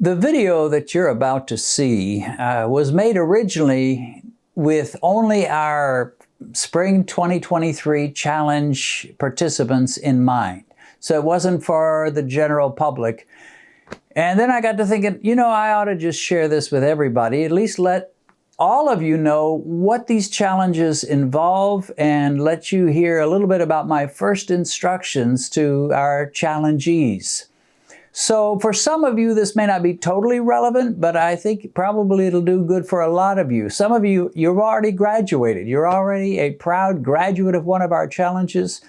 The video that you're about to see was made originally with only our Spring 2023 Challenge participants in mind. So it wasn't for the general public. And then I got to thinking, I ought to just share this with everybody, at least let all of you know what these challenges involve and let you hear a little bit about my first instructions to our challengees. So for some of you, this may not be totally relevant, but I think probably it'll do good for a lot of you. Some of you, you've already graduated. You're already a proud graduate of one of our challenges.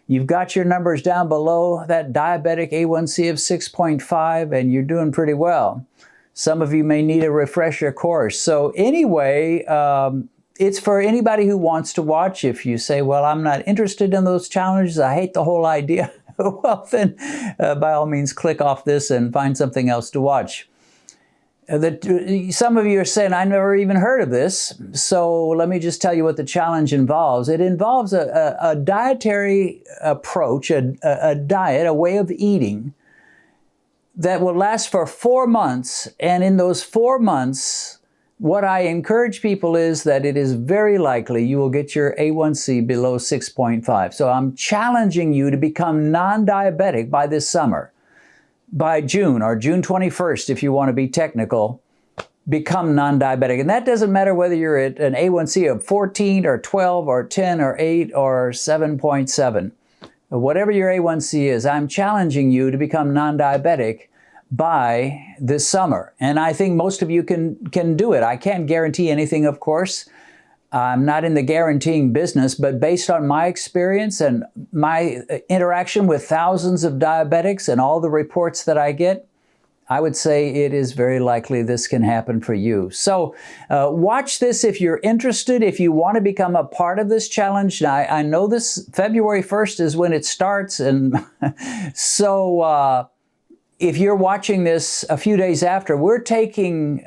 You've got your numbers down below that diabetic A1C of 6.5, and you're doing pretty well. Some of you may need a refresher course. So anyway, it's for anybody who wants to watch. If you say, well, I'm not interested in those challenges, I hate the whole idea. Well, then, by all means, click off this and find something else to watch. Some of you are saying, I never even heard of this. So let me just tell you what the challenge involves. It involves a dietary approach, a diet, a way of eating that will last for 4 months. And in those 4 months, what I encourage people is that it is very likely you will get your A1C below 6.5. So I'm challenging you to become non-diabetic by this summer. By June, or June 21st, if you want to be technical, become non-diabetic. And that doesn't matter whether you're at an A1C of 14 or 12 or 10 or 8 or 7.7. Whatever your A1C is, I'm challenging you to become non-diabetic by this summer. And I think most of you can do it. I can't guarantee anything, of course. I'm not in the guaranteeing business, but based on my experience and my interaction with thousands of diabetics and all the reports that I get, I would say it is very likely this can happen for you. So watch this if you're interested, if you want to become a part of this challenge. Now, I know this February 1st is when it starts, and so if you're watching this a few days after, we're taking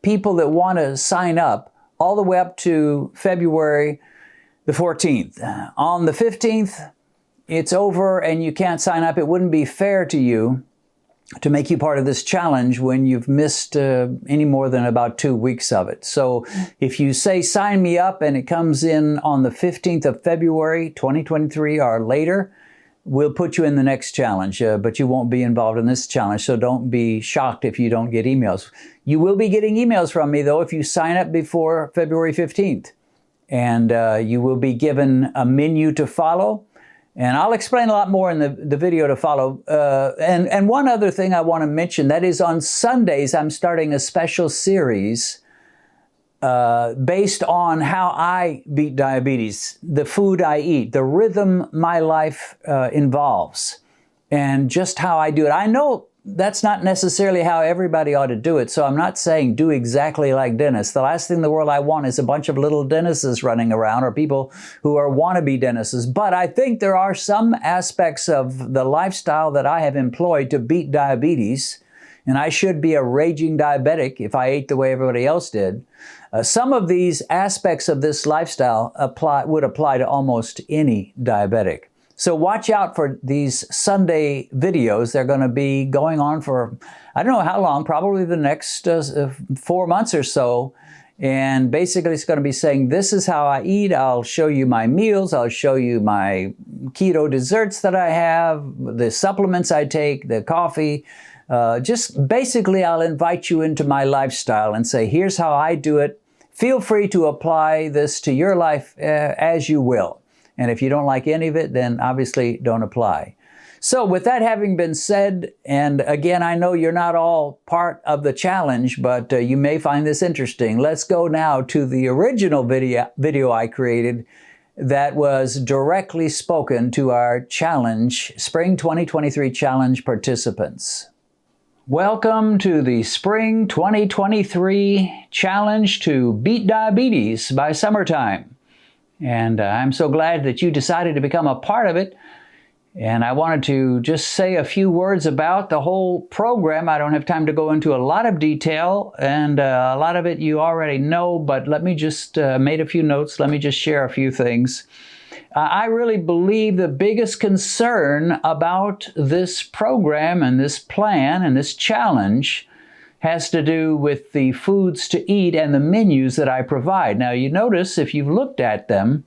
people that want to sign up all the way up to February the 14th. On the 15th, it's over and you can't sign up. It wouldn't be fair to you to make you part of this challenge when you've missed any more than about 2 weeks of it. So if you say sign me up and it comes in on the 15th of February 2023 or later, we'll put you in the next challenge, but you won't be involved in this challenge, so don't be shocked if you don't get emails. You will be getting emails from me, though, if you sign up before February 15th. And you will be given a menu to follow. And I'll explain a lot more in the video to follow. And one other thing I want to mention, that is on Sundays, I'm starting a special series based on how I beat diabetes, the food I eat, the rhythm my life involves, and just how I do it. I know that's not necessarily how everybody ought to do it, so I'm not saying do exactly like dentists. The last thing in the world I want is a bunch of little dentists running around or people who are wannabe dentists. But I think there are some aspects of the lifestyle that I have employed to beat diabetes, and I should be a raging diabetic if I ate the way everybody else did. Some of these aspects of this lifestyle would apply to almost any diabetic. So watch out for these Sunday videos. They're going to be going on for, I don't know how long, probably the next 4 months or so. And basically it's going to be saying, this is how I eat. I'll show you my meals. I'll show you my keto desserts that I have, the supplements I take, the coffee. Just basically, I'll invite you into my lifestyle and say, here's how I do it. Feel free to apply this to your life as you will. And if you don't like any of it, then obviously don't apply. So with that having been said, and again, I know you're not all part of the challenge, but you may find this interesting. Let's go now to the original video I created that was directly spoken to our challenge, Spring 2023 Challenge participants. Welcome to the Spring 2023 Challenge to Beat Diabetes by Summertime. And I'm so glad that you decided to become a part of it. And I wanted to just say a few words about the whole program. I don't have time to go into a lot of detail, and a lot of it you already know, but let me just made a few notes. Let me just share a few things. I really believe the biggest concern about this program and this plan and this challenge has to do with the foods to eat and the menus that I provide. Now, you notice, if you've looked at them,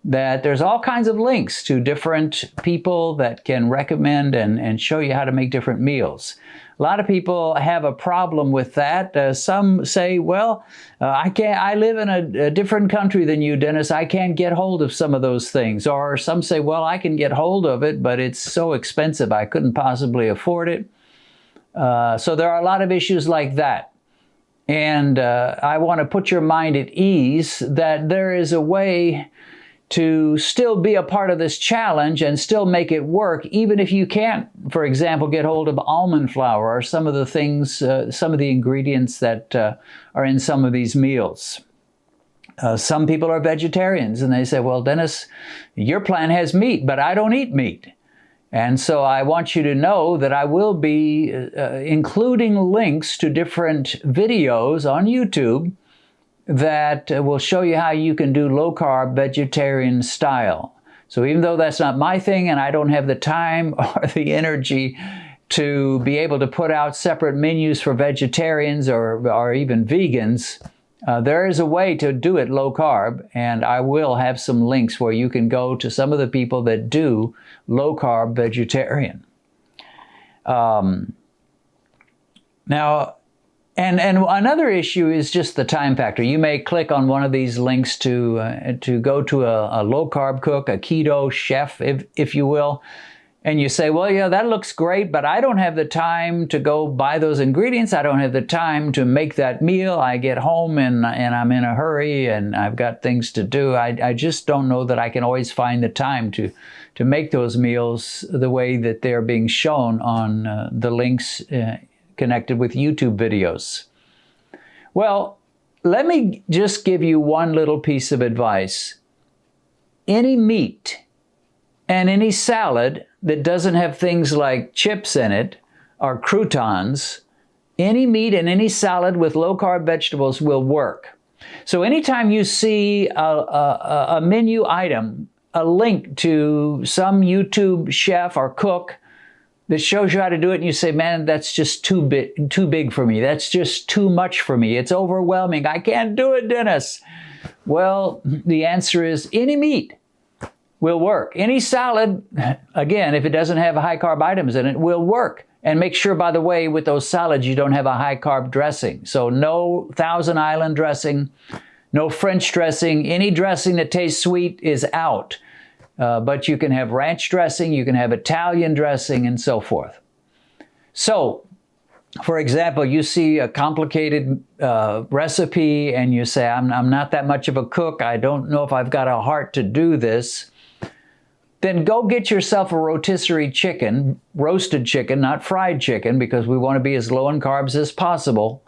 that there's all kinds of links to different people that can recommend and show you how to make different meals. A lot of people have a problem with that. Some say, well, I live in a different country than you, Dennis. I can't get hold of some of those things. Or some say, well, I can get hold of it, but it's so expensive I couldn't possibly afford it. So there are a lot of issues like that. And I want to put your mind at ease that there is a way to still be a part of this challenge and still make it work, even if you can't, for example, get hold of almond flour or some of the things, some of the ingredients that are in some of these meals. Some people are vegetarians and they say, well, Dennis, your plan has meat, but I don't eat meat. And so I want you to know that I will be including links to different videos on YouTube that will show you how you can do low-carb vegetarian style. So even though that's not my thing and I don't have the time or the energy to be able to put out separate menus for vegetarians or even vegans, there is a way to do it low-carb, and I will have some links where you can go to some of the people that do low-carb vegetarian. Now, And another issue is just the time factor. You may click on one of these links to go to a low-carb cook, a keto chef, if you will, and you say, well, yeah, that looks great, but I don't have the time to go buy those ingredients. I don't have the time to make that meal. I get home and I'm in a hurry and I've got things to do. I just don't know that I can always find the time to make those meals the way that they're being shown on the links connected with YouTube videos. Well, let me just give you one little piece of advice. Any meat and any salad that doesn't have things like chips in it or croutons, any meat and any salad with low-carb vegetables will work. So anytime you see a menu item, a link to some YouTube chef or cook that shows you how to do it, and you say, man, that's just too big for me. That's just too much for me. It's overwhelming. I can't do it, Dennis. Well, the answer is any meat will work. Any salad, again, if it doesn't have high-carb items in it, will work. And make sure, by the way, with those salads, you don't have a high-carb dressing. So no Thousand Island dressing, no French dressing. Any dressing that tastes sweet is out. But you can have ranch dressing, you can have Italian dressing, and so forth. So, for example, you see a complicated recipe and you say, I'm not that much of a cook, I don't know if I've got a heart to do this. Then go get yourself a rotisserie chicken, roasted chicken, not fried chicken, because we want to be as low in carbs as possible.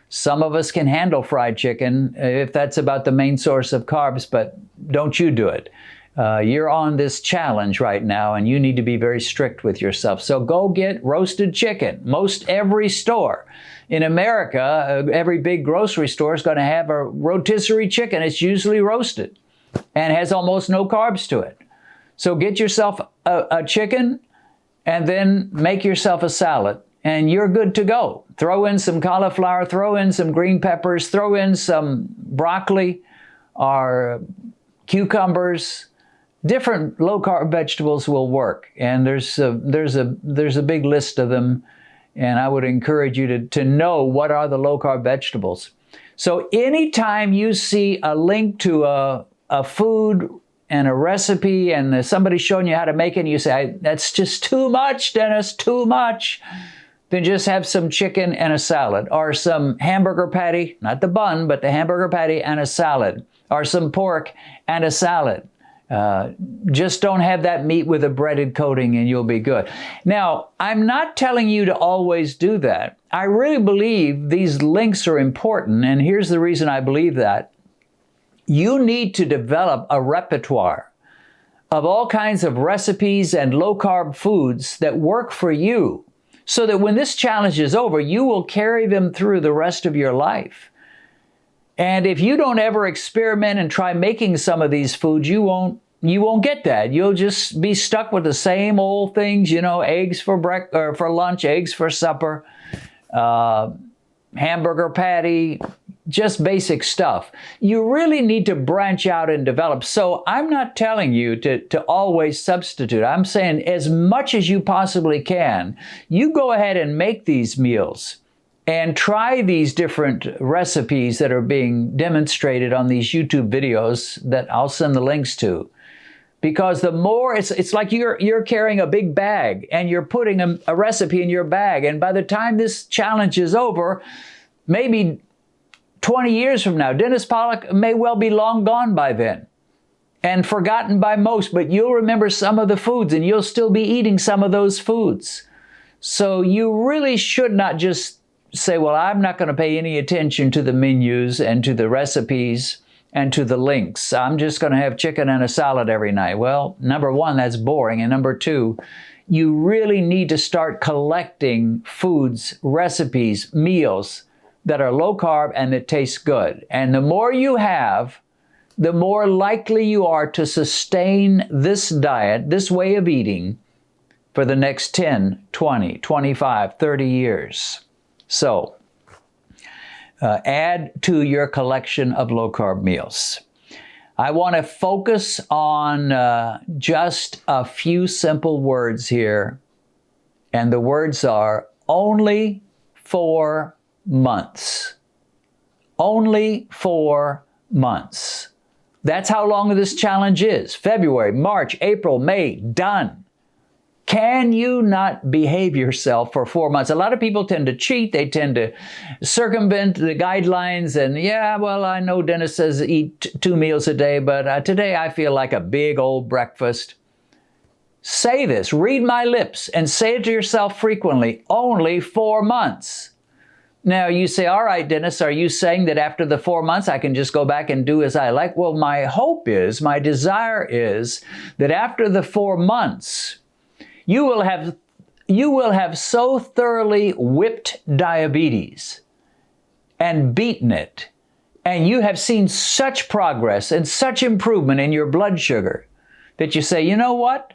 Some of us can handle fried chicken if that's about the main source of carbs, but don't you do it. You're on this challenge right now and you need to be very strict with yourself. So go get roasted chicken. Most every store in America, every big grocery store is going to have a rotisserie chicken. It's usually roasted and has almost no carbs to it. So get yourself a chicken and then make yourself a salad and you're good to go. Throw in some cauliflower, throw in some green peppers, throw in some broccoli or cucumbers. Different low-carb vegetables will work, and there's a big list of them, and I would encourage you to know what are the low-carb vegetables. So anytime you see a link to a food and a recipe and somebody's showing you how to make it, and you say, that's just too much, Dennis, too much, then just have some chicken and a salad, or some hamburger patty, not the bun, but the hamburger patty and a salad, or some pork and a salad. Just don't have that meat with a breaded coating and you'll be good. Now, I'm not telling you to always do that. I really believe these links are important, and here's the reason I believe that. You need to develop a repertoire of all kinds of recipes and low-carb foods that work for you, so that when this challenge is over, you will carry them through the rest of your life. And if you don't ever experiment and try making some of these foods, you won't get that. You'll just be stuck with the same old things, eggs for lunch, eggs for supper. hamburger patty, just basic stuff. You really need to branch out and develop. So I'm not telling you to always substitute. I'm saying as much as you possibly can, you go ahead and make these meals and try these different recipes that are being demonstrated on these YouTube videos that I'll send the links to. Because the more, it's like you're carrying a big bag and you're putting a recipe in your bag. And by the time this challenge is over, maybe 20 years from now, Dennis Pollock may well be long gone by then and forgotten by most, but you'll remember some of the foods and you'll still be eating some of those foods. So you really should not just say, well, I'm not going to pay any attention to the menus and to the recipes and to the links. I'm just going to have chicken and a salad every night. Well, number one, that's boring. And number two, you really need to start collecting foods, recipes, meals that are low carb and that taste good. And the more you have, the more likely you are to sustain this diet, this way of eating, for the next 10, 20, 25, 30 years. So, add to your collection of low-carb meals. I want to focus on just a few simple words here. And the words are only 4 months. Only 4 months. That's how long this challenge is. February, March, April, May, done. Can you not behave yourself for 4 months? A lot of people tend to cheat. They tend to circumvent the guidelines. And yeah, well, I know Dennis says eat 2 meals a day, but today I feel like a big old breakfast. Say this, read my lips and say it to yourself frequently, only 4 months. Now you say, all right, Dennis, are you saying that after the 4 months I can just go back and do as I like? Well, my hope is, my desire is that after the 4 months, you will have so thoroughly whipped diabetes and beaten it, and you have seen such progress and such improvement in your blood sugar that you say, you know what?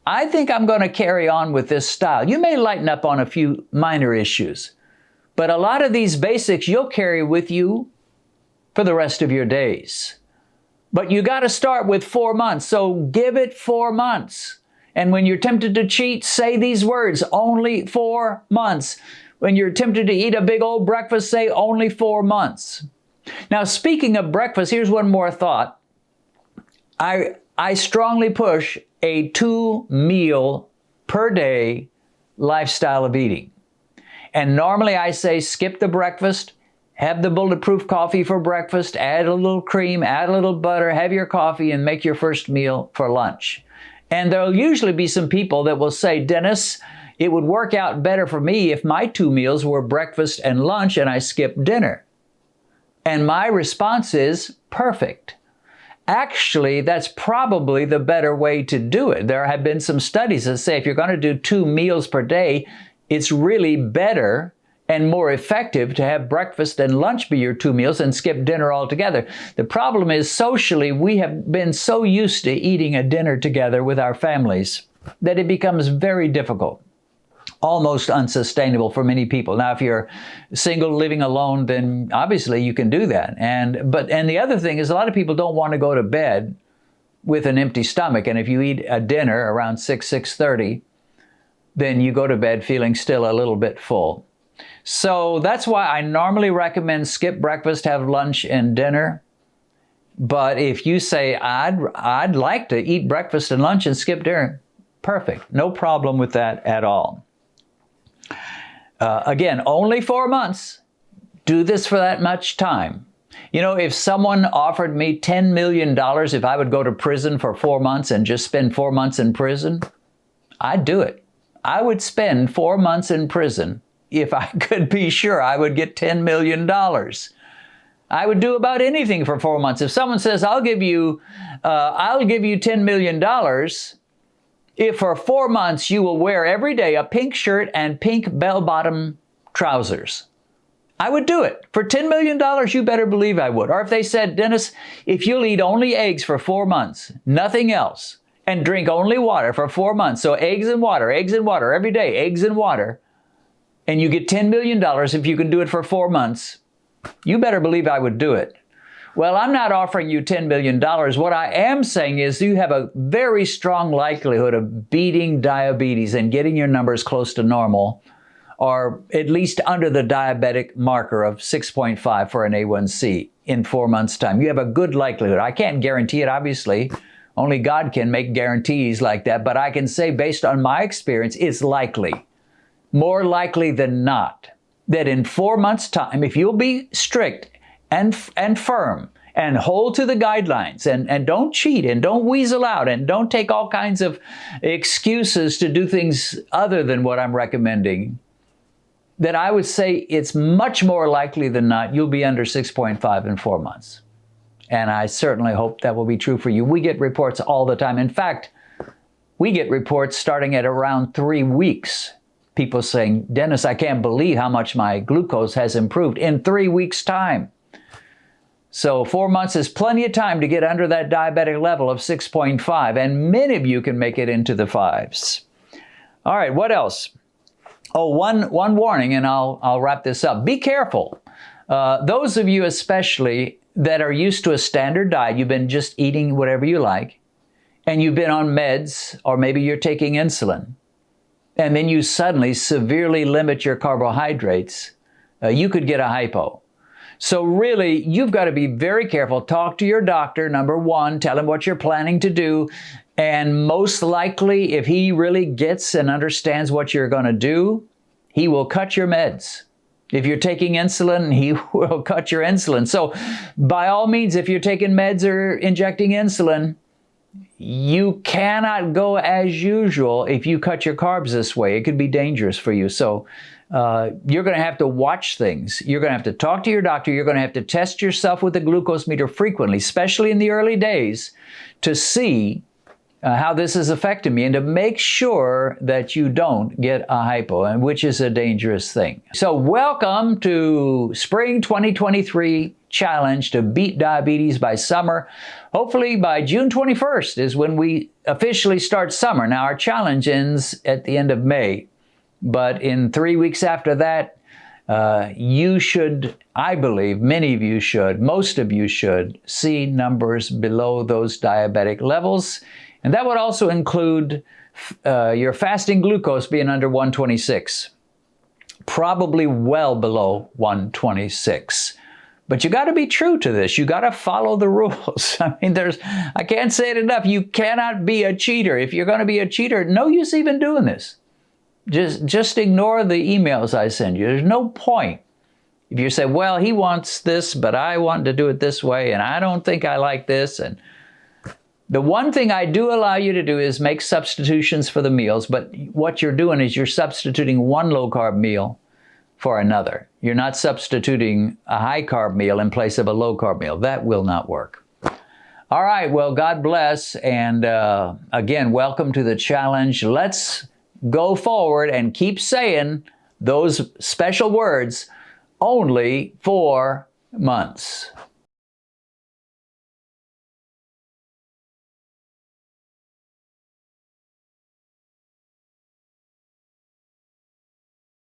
I think I'm going to carry on with this style. You may lighten up on a few minor issues, but a lot of these basics you'll carry with you for the rest of your days. But you got to start with 4 months, so give it 4 months. And when you're tempted to cheat, say these words, only 4 months. When you're tempted to eat a big old breakfast, say only 4 months. Now, speaking of breakfast, here's one more thought. I strongly push a 2 meal per day lifestyle of eating. And normally I say skip the breakfast, have the bulletproof coffee for breakfast, add a little cream, add a little butter, have your coffee, and make your first meal for lunch. And there'll usually be some people that will say, Dennis, it would work out better for me if my 2 meals were breakfast and lunch and I skipped dinner. And my response is, perfect. Actually, that's probably the better way to do it. There have been some studies that say if you're going to do 2 meals per day, it's really better and more effective to have breakfast and lunch be your 2 meals and skip dinner altogether. The problem is socially, we have been so used to eating a dinner together with our families that it becomes very difficult, almost unsustainable for many people. Now, if you're single, living alone, then obviously you can do that. And the other thing is a lot of people don't want to go to bed with an empty stomach. And if you eat a dinner around 6:30, then you go to bed feeling still a little bit full. So that's why I normally recommend skip breakfast, have lunch and dinner. But if you say, I'd like to eat breakfast and lunch and skip dinner, perfect. No problem with that at all. Again, only 4 months. Do this for that much time. You know, if someone offered me $10 million if I would go to prison for 4 months and just spend 4 months in prison, I'd do it. I would spend 4 months in prison if I could be sure I would get $10 million. I would do about anything for 4 months. If someone says, I'll give you $10 million if for 4 months you will wear every day a pink shirt and pink bell-bottom trousers, I would do it. For $10 million, you better believe I would. Or if they said, Dennis, if you'll eat only eggs for 4 months, nothing else, and drink only water for 4 months, so eggs and water every day, eggs and water, and you get $10 million if you can do it for 4 months, you better believe I would do it. Well, I'm not offering you $10 million. What I am saying is you have a very strong likelihood of beating diabetes and getting your numbers close to normal, or at least under the diabetic marker of 6.5 for an A1C in 4 months' time. You have a good likelihood. I can't guarantee it, obviously. Only God can make guarantees like that. But I can say, based on my experience, it's likely, more likely than not, that in 4 months' time, if you'll be strict and firm and hold to the guidelines and don't cheat and don't weasel out and don't take all kinds of excuses to do things other than what I'm recommending, that I would say it's much more likely than not you'll be under 6.5 in 4 months. And I certainly hope that will be true for you. We get reports all the time. In fact, we get reports starting at around 3 weeks. People saying, Dennis, I can't believe how much my glucose has improved in 3 weeks' time. So 4 months is plenty of time to get under that diabetic level of 6.5, and many of you can make it into the 5s. All right, what else? Oh, one warning, and I'll wrap this up. Be careful. Those of you especially that are used to a standard diet, you've been just eating whatever you like, and you've been on meds, or maybe you're taking insulin, and then you suddenly severely limit your carbohydrates, you could get a hypo. So really, you've got to be very careful. Talk to your doctor, number one, tell him what you're planning to do. And most likely, if he really gets and understands what you're going to do, he will cut your meds. If you're taking insulin, he will cut your insulin. So by all means, if you're taking meds or injecting insulin, you cannot go as usual if you cut your carbs this way. It could be dangerous for you. So you're going to have to watch things. You're going to have to talk to your doctor. You're going to have to test yourself with the glucose meter frequently, especially in the early days, to see how this is affecting me and to make sure that you don't get a hypo, and which is a dangerous thing. So welcome to Spring 2023 Challenge to Beat Diabetes by Summer. Hopefully by June 21st is when we officially start summer. Now our challenge ends at the end of May, but in 3 weeks after that, you should, I believe, many of you should, most of you should see numbers below those diabetic levels. And that would also include your fasting glucose being under 126, probably well below 126. But you got to be true to this. You got to follow the rules. I mean, I can't say it enough. You cannot be a cheater. If you're going to be a cheater, no use even doing this. Just ignore the emails I send you. There's no point. If you say, well, he wants this, but I want to do it this way, and I don't think I like this, and the one thing I do allow you to do is make substitutions for the meals, but what you're doing is you're substituting one low-carb meal for another. You're not substituting a high-carb meal in place of a low-carb meal. That will not work. All right, well, God bless, and again, welcome to the challenge. Let's go forward and keep saying those special words, only 4 months.